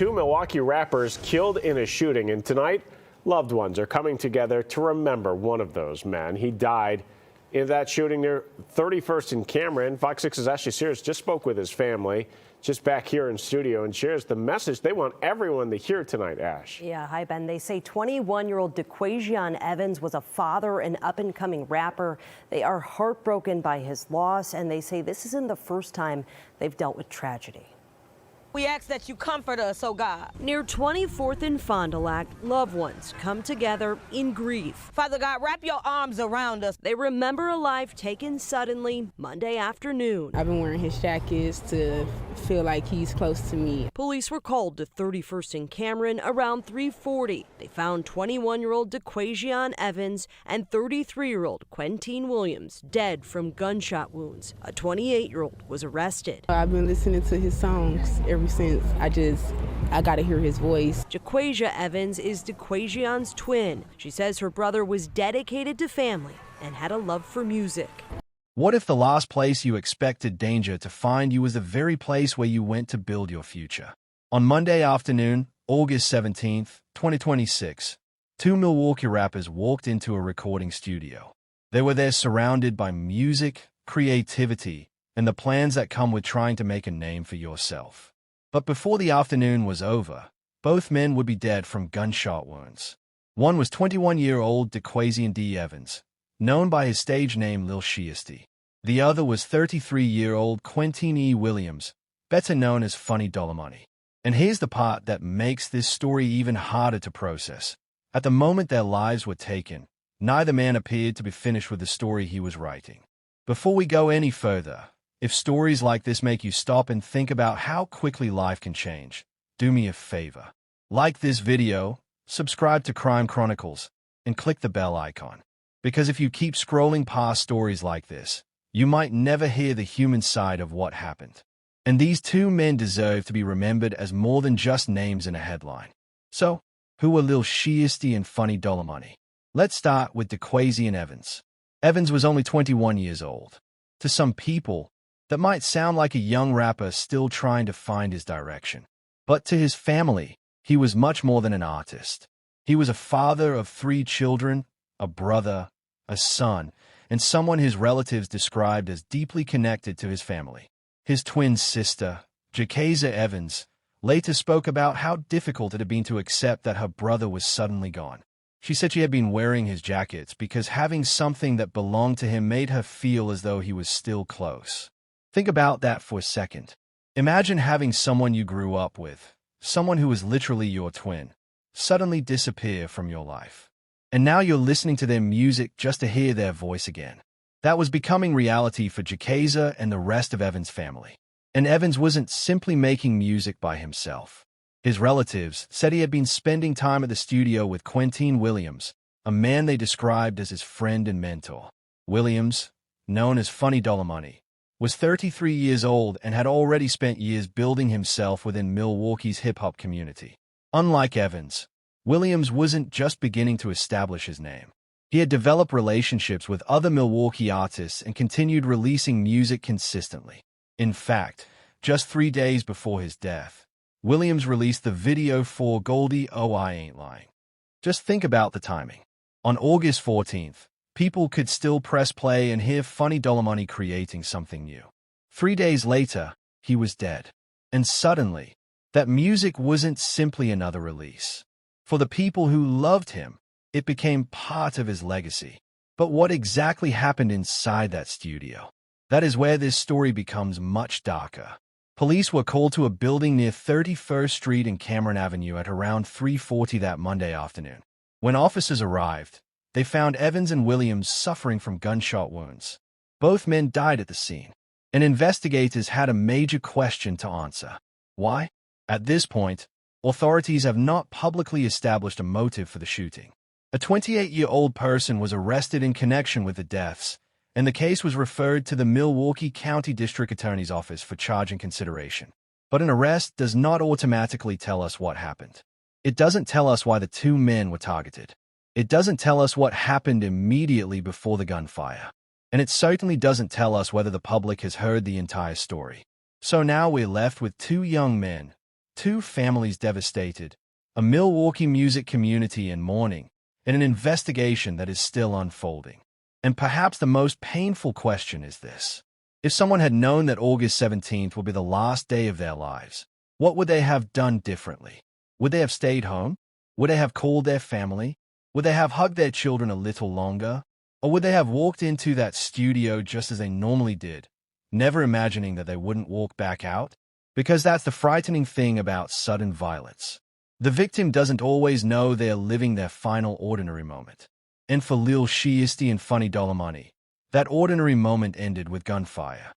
two Milwaukee rappers killed in a shooting, and tonight, loved ones are coming together to remember one of those men. He died in that shooting near 31st and Cameron. Fox 6's Ashley Sears just spoke with his family, just back here in studio, and shares the message they want everyone to hear tonight, Ash. Yeah, hi, Ben. They say 21-year-old Dequaiseon Evans was a father and up-and-coming rapper. They are heartbroken by his loss, and they say this isn't the first time they've dealt with tragedy. We ask that you comfort us, oh God. Near 24th and Fond du Lac, loved ones come together in grief. Father God, wrap your arms around us. They remember a life taken suddenly Monday afternoon. I've been wearing his jackets to feel like he's close to me. Police were called to 31st and Cameron around 3:40. They found 21-year-old Dequaiseon Evans and 33-year-old Quentene Williams dead from gunshot wounds. A 28-year-old was arrested. I've been listening to his songs ever since. I got to hear his voice. Dequaiseon Evans is Dequaison's twin. She says her brother was dedicated to family and had a love for music. What if the last place you expected danger to find you was the very place where you went to build your future? On Monday afternoon, August 17th, 2026, two Milwaukee rappers walked into a recording studio. They were there surrounded by music, creativity, and the plans that come with trying to make a name for yourself. But before the afternoon was over, both men would be dead from gunshot wounds. One was 21-year-old Dequaiseon D. Evans, known by his stage name Lil Sheisty. The other was 33-year-old Quentene E. Williams, better known as Funny Dollar Money. And here's the part that makes this story even harder to process. At the moment their lives were taken, neither man appeared to be finished with the story he was writing. Before we go any further, if stories like this make you stop and think about how quickly life can change, do me a favor. Like this video, subscribe to Crime Chronicles, and click the bell icon. Because if you keep scrolling past stories like this, you might never hear the human side of what happened. And these two men deserve to be remembered as more than just names in a headline. So, who were Lil Sheisty and Funny Dollar Money? Let's start with Dequaiseon Evans. Evans was only 21 years old. To some people, that might sound like a young rapper still trying to find his direction. But to his family, he was much more than an artist. He was a father of 3 children, a brother, a son, and someone his relatives described as deeply connected to his family. His twin sister, Dequaiseon Evans, later spoke about how difficult it had been to accept that her brother was suddenly gone. She said she had been wearing his jackets because having something that belonged to him made her feel as though he was still close. Think about that for a second. Imagine having someone you grew up with, someone who was literally your twin, suddenly disappear from your life. And now you're listening to their music just to hear their voice again. That was becoming reality for Dequaiseon and the rest of Evans' family. And Evans wasn't simply making music by himself. His relatives said he had been spending time at the studio with Quentene Williams, a man they described as his friend and mentor. Williams, known as Funny Dollar Money, was 33 years old and had already spent years building himself within Milwaukee's hip-hop community. Unlike Evans, Williams wasn't just beginning to establish his name. He had developed relationships with other Milwaukee artists and continued releasing music consistently. In fact, just 3 days before his death, Williams released the video for Goldie Oh I Ain't Lying. Just think about the timing. On August 14th, people could still press play and hear Funny Dollar Money creating something new. 3 days later, he was dead. And suddenly, that music wasn't simply another release. For the people who loved him, it became part of his legacy. But what exactly happened inside that studio? That is where this story becomes much darker. Police were called to a building near 31st Street and Cameron Avenue at around 3:40 that Monday afternoon. When officers arrived, they found Evans and Williams suffering from gunshot wounds. Both men died at the scene, and investigators had a major question to answer. Why? At this point, authorities have not publicly established a motive for the shooting. A 28-year-old person was arrested in connection with the deaths, and the case was referred to the Milwaukee County District Attorney's Office for charging consideration. But an arrest does not automatically tell us what happened. It doesn't tell us why the two men were targeted. It doesn't tell us what happened immediately before the gunfire. And it certainly doesn't tell us whether the public has heard the entire story. So now we're left with two young men, two families devastated, a Milwaukee music community in mourning, and an investigation that is still unfolding. And perhaps the most painful question is this. If someone had known that August 17th would be the last day of their lives, what would they have done differently? Would they have stayed home? Would they have called their family? Would they have hugged their children a little longer? Or would they have walked into that studio just as they normally did, never imagining that they wouldn't walk back out? Because that's the frightening thing about sudden violence. The victim doesn't always know they're living their final ordinary moment. And for Lil Sheisty and Funny Dollar Money, that ordinary moment ended with gunfire.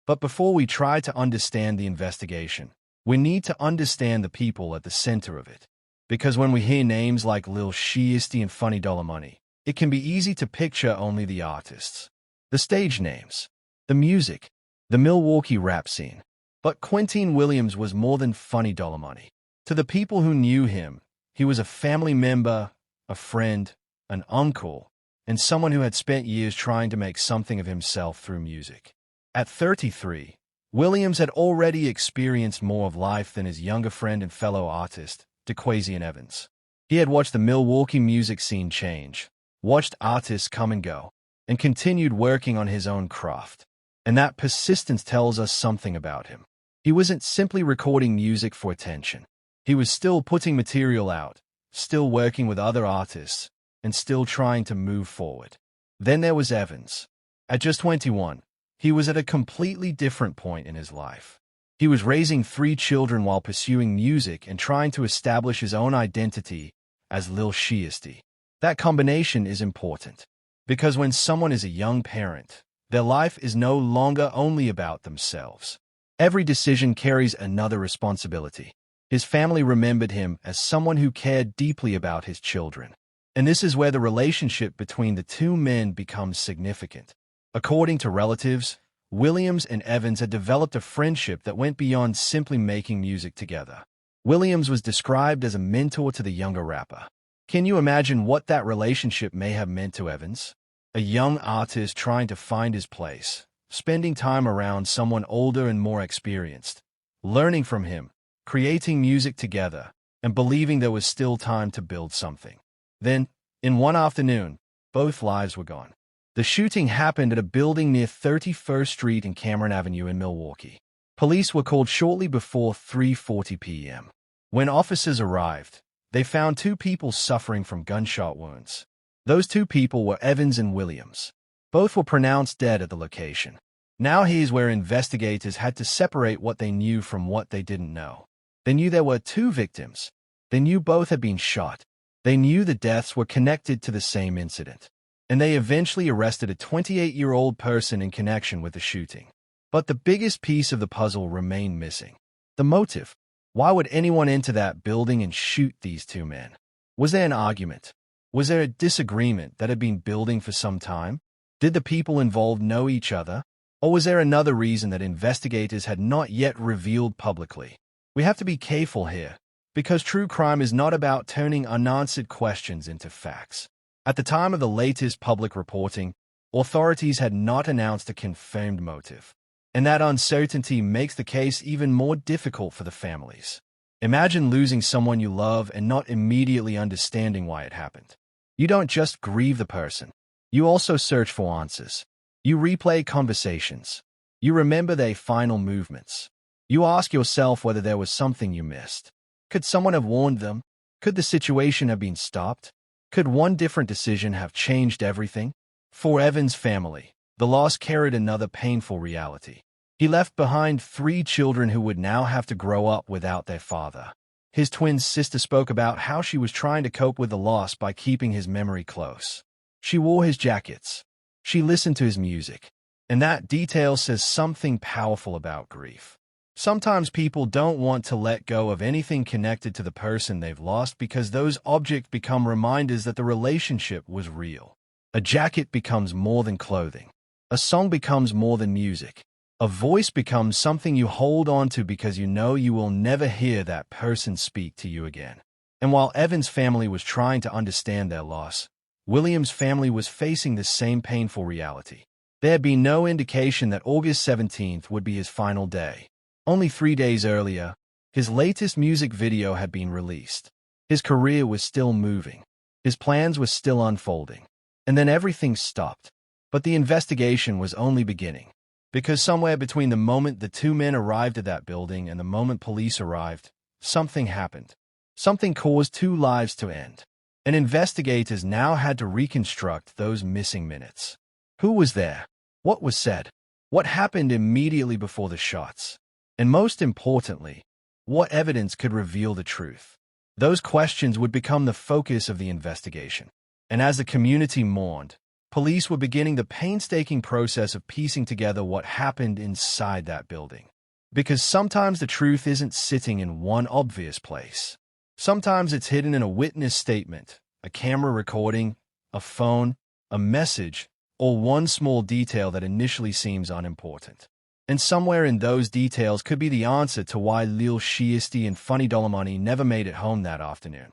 But before we try to understand the investigation, we need to understand the people at the center of it. Because when we hear names like Lil Sheisty and Funny Dollar Money, it can be easy to picture only the artists, the stage names, the music, the Milwaukee rap scene. But Quentene Williams was more than Funny Dollar Money. To the people who knew him, he was a family member, a friend, an uncle, and someone who had spent years trying to make something of himself through music. At 33, Williams had already experienced more of life than his younger friend and fellow artist, Dequaiseon Evans. He had watched the Milwaukee music scene change, watched artists come and go, and continued working on his own craft. And that persistence tells us something about him. He wasn't simply recording music for attention. He was still putting material out, still working with other artists, and still trying to move forward. Then there was Evans. At just 21, he was at a completely different point in his life. He was raising 3 children while pursuing music and trying to establish his own identity as Lil Sheisty. That combination is important, because when someone is a young parent, their life is no longer only about themselves. Every decision carries another responsibility. His family remembered him as someone who cared deeply about his children. And this is where the relationship between the two men becomes significant. According to relatives, Williams and Evans had developed a friendship that went beyond simply making music together. Williams was described as a mentor to the younger rapper. Can you imagine what that relationship may have meant to Evans? A young artist trying to find his place, spending time around someone older and more experienced, learning from him, creating music together, and believing there was still time to build something. Then, in one afternoon, both lives were gone. The shooting happened at a building near 31st Street and Cameron Avenue in Milwaukee. Police were called shortly before 3:40 p.m. When officers arrived, they found 2 people suffering from gunshot wounds. Those 2 people were Evans and Williams. Both were pronounced dead at the location. Now here's where investigators had to separate what they knew from what they didn't know. They knew there were 2 victims. They knew both had been shot. They knew the deaths were connected to the same incident. And they eventually arrested a 28-year-old person in connection with the shooting. But the biggest piece of the puzzle remained missing. The motive. Why would anyone enter that building and shoot these 2 men? Was there an argument? Was there a disagreement that had been building for some time? Did the people involved know each other? Or was there another reason that investigators had not yet revealed publicly? We have to be careful here, because true crime is not about turning unanswered questions into facts. At the time of the latest public reporting, authorities had not announced a confirmed motive. And that uncertainty makes the case even more difficult for the families. Imagine losing someone you love and not immediately understanding why it happened. You don't just grieve the person. You also search for answers. You replay conversations. You remember their final movements. You ask yourself whether there was something you missed. Could someone have warned them? Could the situation have been stopped? Could one different decision have changed everything? For Evans' family, the loss carried another painful reality. He left behind 3 children who would now have to grow up without their father. His twin sister spoke about how she was trying to cope with the loss by keeping his memory close. She wore his jackets. She listened to his music. And that detail says something powerful about grief. Sometimes people don't want to let go of anything connected to the person they've lost because those objects become reminders that the relationship was real. A jacket becomes more than clothing. A song becomes more than music. A voice becomes something you hold on to because you know you will never hear that person speak to you again. And while Evans' family was trying to understand their loss, Williams' family was facing the same painful reality. There had been no indication that August 17th would be his final day. Only 3 days earlier, His latest music video had been released. His career was still moving. His plans were still unfolding. And then everything stopped. But the investigation was only beginning. Because somewhere between the moment the two men arrived at that building and the moment police arrived, something happened. Something caused two lives to end. And investigators now had to reconstruct those missing minutes. Who was there? What was said? What happened immediately before the shots? And most importantly, what evidence could reveal the truth? Those questions would become the focus of the investigation. And as the community mourned, police were beginning the painstaking process of piecing together what happened inside that building. Because sometimes the truth isn't sitting in one obvious place. Sometimes it's hidden in a witness statement, a camera recording, a phone, a message, or one small detail that initially seems unimportant. And somewhere in those details could be the answer to why Lil Sheisty and Funny Dollar Money never made it home that afternoon.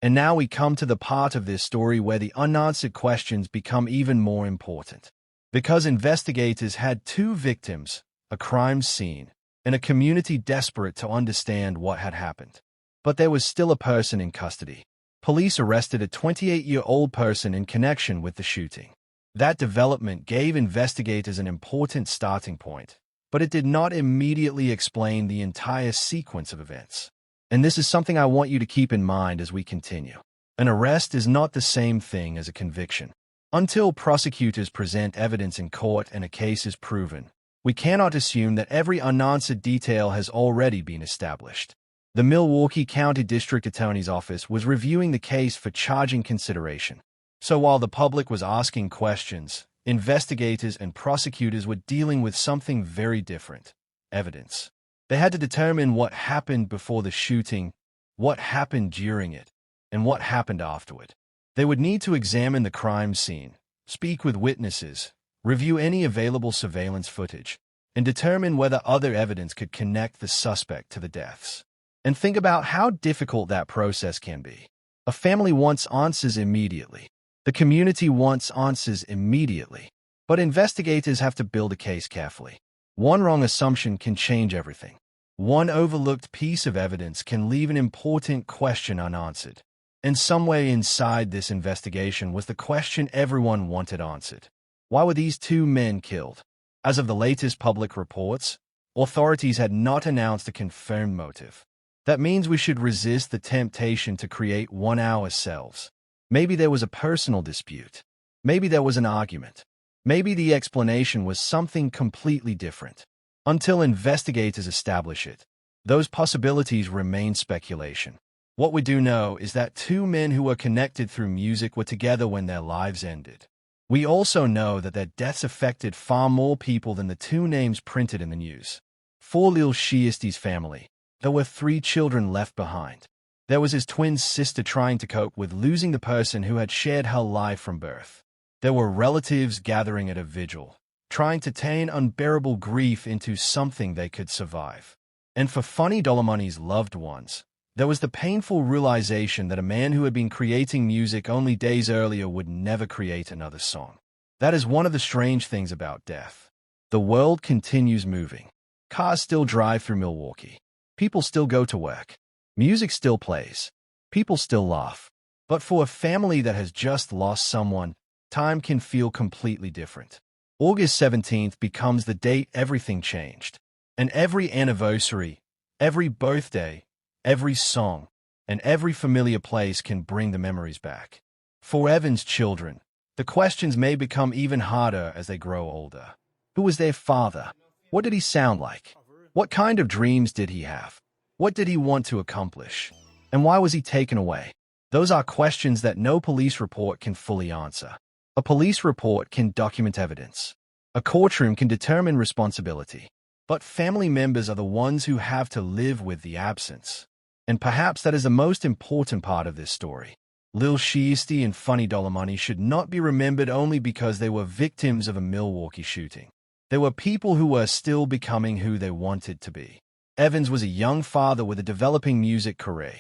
And now we come to the part of this story where the unanswered questions become even more important. Because investigators had two victims, a crime scene, and a community desperate to understand what had happened. But there was still a person in custody. Police arrested a 28-year-old person in connection with the shooting. That development gave investigators an important starting point, but it did not immediately explain the entire sequence of events. And this is something I want you to keep in mind as we continue. An arrest is not the same thing as a conviction. Until prosecutors present evidence in court and a case is proven, we cannot assume that every unanswered detail has already been established. The Milwaukee County District Attorney's Office was reviewing the case for charging consideration. So while the public was asking questions, investigators and prosecutors were dealing with something very different: evidence. They had to determine what happened before the shooting, what happened during it, and what happened afterward. They would need to examine the crime scene, speak with witnesses, review any available surveillance footage, and determine whether other evidence could connect the suspect to the deaths. And think about how difficult that process can be. A family wants answers immediately. The community wants answers immediately. But investigators have to build a case carefully. One wrong assumption can change everything. One overlooked piece of evidence can leave an important question unanswered. And somewhere inside this investigation was the question everyone wanted answered. Why were these two men killed? As of the latest public reports, authorities had not announced a confirmed motive. That means we should resist the temptation to create one ourselves. Maybe there was a personal dispute. Maybe there was an argument. Maybe the explanation was something completely different. Until investigators establish it, those possibilities remain speculation. What we do know is that two men who were connected through music were together when their lives ended. We also know that their deaths affected far more people than the two names printed in the news. For Lil Sheisty's family, there were 3 children left behind. There was his twin sister trying to cope with losing the person who had shared her life from birth. There were relatives gathering at a vigil, trying to turn unbearable grief into something they could survive. And for Funny Dollar Money's loved ones, there was the painful realization that a man who had been creating music only days earlier would never create another song. That is one of the strange things about death. The world continues moving. Cars still drive through Milwaukee. People still go to work. Music still plays. People still laugh. But for a family that has just lost someone, time can feel completely different. August 17th becomes the date everything changed. And every anniversary, every birthday, every song, and every familiar place can bring the memories back. For Evan's children, the questions may become even harder as they grow older. Who was their father? What did he sound like? What kind of dreams did he have? What did he want to accomplish? And why was he taken away? Those are questions that no police report can fully answer. A police report can document evidence. A courtroom can determine responsibility. But family members are the ones who have to live with the absence. And perhaps that is the most important part of this story. Lil Sheisty and Funny Dollar Money should not be remembered only because they were victims of a Milwaukee shooting. They were people who were still becoming who they wanted to be. Evans was a young father with a developing music career.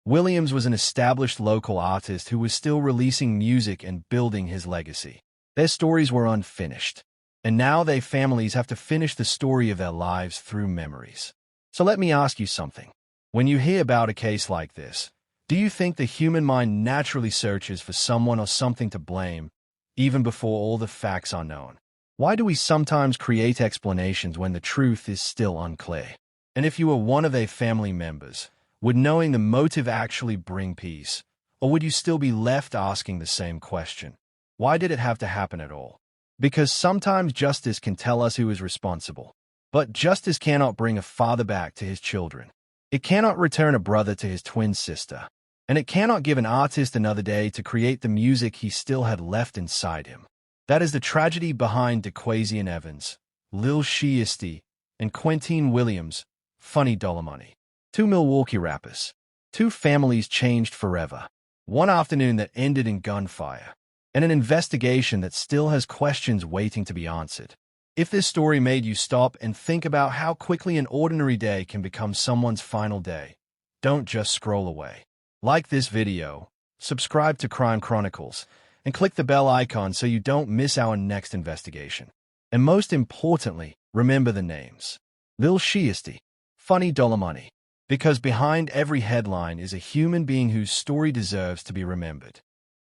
Williams was an established local artist who was still releasing music and building his legacy. Their stories were unfinished. And now their families have to finish the story of their lives through memories. So let me ask you something. When you hear about a case like this, do you think the human mind naturally searches for someone or something to blame, even before all the facts are known? Why do we sometimes create explanations when the truth is still unclear? And if you were one of their family members, would knowing the motive actually bring peace? Or would you still be left asking the same question? Why did it have to happen at all? Because sometimes justice can tell us who is responsible. But justice cannot bring a father back to his children. It cannot return a brother to his twin sister. And it cannot give an artist another day to create the music he still had left inside him. That is the tragedy behind Dequaiseon Evans, Lil Sheisty, and Quentene Williams, Funny Money. Two Milwaukee rappers. Two families changed forever. One afternoon that ended in gunfire. And an investigation that still has questions waiting to be answered. If this story made you stop and think about how quickly an ordinary day can become someone's final day, don't just scroll away. Like this video, subscribe to Crime Chronicles, and click the bell icon so you don't miss our next investigation. And most importantly, remember the names. Lil Sheisty, Funny Money. Because behind every headline is a human being whose story deserves to be remembered.